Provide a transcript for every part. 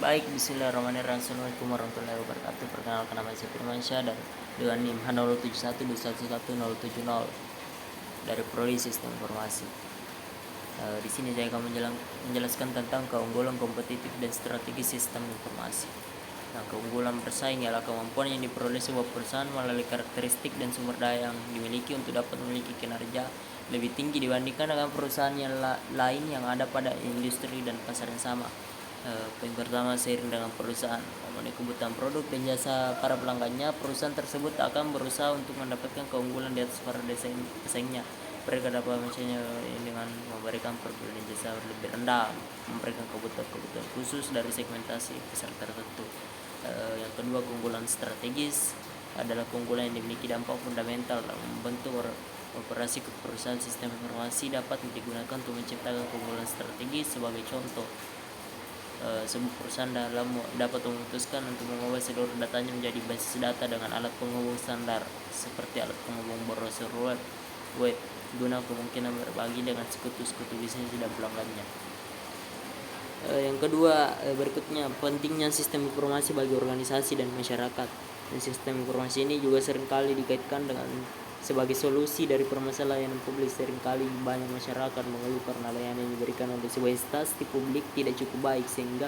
Baik, bismillahirrahmanirrahim. Assalamualaikum warahmatullahi wabarakatuh. Perkenalkan, nama saya Firmansyah dan dengan NIM H0712117070 dari Prodi Sistem Informasi. Di sini saya akan menjelaskan tentang keunggulan kompetitif dan strategi sistem informasi. Nah, keunggulan bersaing ialah kemampuan yang diperoleh sebuah perusahaan melalui karakteristik dan sumber daya yang dimiliki untuk dapat memiliki kinerja lebih tinggi dibandingkan dengan perusahaan yang lain yang ada pada industri dan pasar yang sama. Poin pertama, seiring dengan perusahaan memenuhi kebutuhan produk dan jasa para pelanggannya, perusahaan tersebut akan berusaha untuk mendapatkan keunggulan di atas para pesaingnya. Mereka dapat misalnya dengan memberikan produk dan jasa lebih rendah, memberikan kebutuhan khusus dari segmentasi pasar tertentu. Yang kedua, keunggulan strategis adalah keunggulan yang dimiliki dampak fundamental dalam membentuk operasi perusahaan. Sistem informasi dapat digunakan untuk menciptakan keunggulan strategis. Sebagai contoh, sebuah perusahaan dapat memutuskan untuk mengubah seluruh datanya menjadi basis data dengan alat penghubung standar seperti alat penghubung browser web guna kemungkinan berbagi dengan sekutu-sekutu bisnis dan pelanggannya. Yang kedua, berikutnya, pentingnya sistem informasi bagi organisasi dan masyarakat. Dan sistem informasi ini juga seringkali dikaitkan dengan sebagai solusi dari permasalahan publik. Seringkali banyak masyarakat mengeluh karena layanan yang diberikan oleh sebuah instansi publik tidak cukup baik, sehingga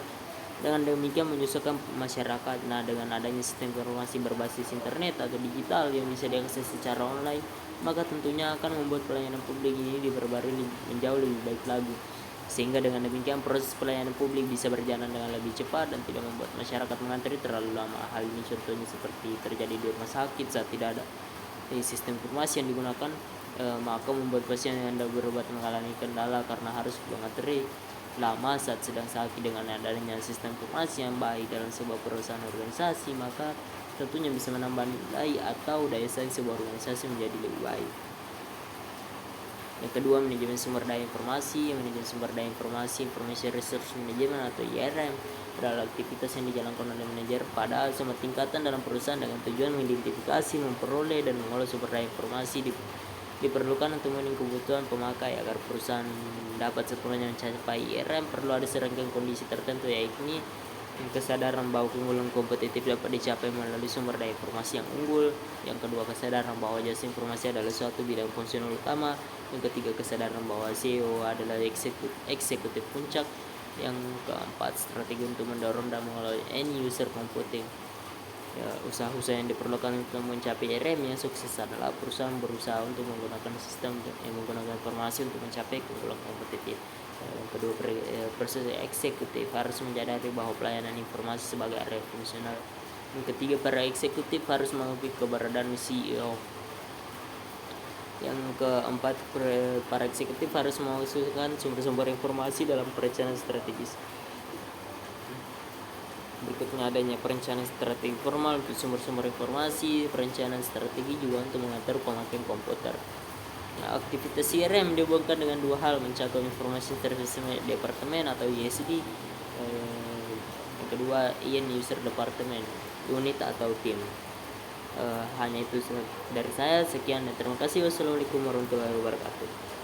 dengan demikian menyusahkan masyarakat. Nah, dengan adanya sistem informasi berbasis internet atau digital yang bisa diakses secara online, maka tentunya akan membuat pelayanan publik ini diperbarui menjauh lebih baik lagi, sehingga dengan demikian proses pelayanan publik bisa berjalan dengan lebih cepat dan tidak membuat masyarakat mengantri terlalu lama. Hal ini contohnya seperti terjadi di rumah sakit saat tidak ada sistem informasi yang digunakan, maka membuat pasien yang hendak berobat mengalami kendala karena harus mengantri lama saat sedang sakit. Dengan adanya sistem informasi yang baik dalam sebuah perusahaan organisasi, maka tentunya bisa menambah nilai atau daya saing sebuah organisasi menjadi lebih baik. Yang kedua, manajemen sumber daya informasi. Manajemen sumber daya informasi, Information Resource Management atau IRM, adalah aktivitas yang dijalankan oleh manajer pada semua tingkatan dalam perusahaan dengan tujuan mengidentifikasi, memperoleh, dan mengolah sumber daya informasi diperlukan untuk memenuhi kebutuhan pemakai. Agar perusahaan dapat sepenuhnya mencapai IRM, perlu ada serangkaian kondisi tertentu, yaitu kesadaran bahwa keunggulan kompetitif dapat dicapai melalui sumber daya informasi yang unggul. Yang kedua, kesadaran bahwa jasa informasi adalah suatu bidang fungsional utama. Yang ketiga, kesadaran bahwa SEO adalah eksekutif puncak. Yang keempat, strategi untuk mendorong dan mengelola end user computing. Usaha-usaha yang diperlukan untuk mencapai IRM yang sukses adalah perusahaan berusaha untuk menggunakan sistem yang menggunakan informasi untuk mencapai keunggulan kompetitif. Yang kedua, proses eksekutif harus menyadari bahwa pelayanan informasi sebagai area fungsional. Yang ketiga, para eksekutif harus mengakui keberadaan CEO. Yang keempat, para eksekutif harus memasukkan sumber-sumber informasi dalam perencanaan strategis. Berikutnya, adanya perencanaan strategi formal untuk sumber-sumber informasi. Perencanaan strategi juga untuk mengatur pemakaian komputer. Nah, aktivitas CRM dihubungkan dengan dua hal: mencakup informasi service departemen atau ISD. Yang kedua, user department, unit atau tim. Hanya itu dari saya. Sekian dan terima kasih. Wassalamualaikum warahmatullahi wabarakatuh.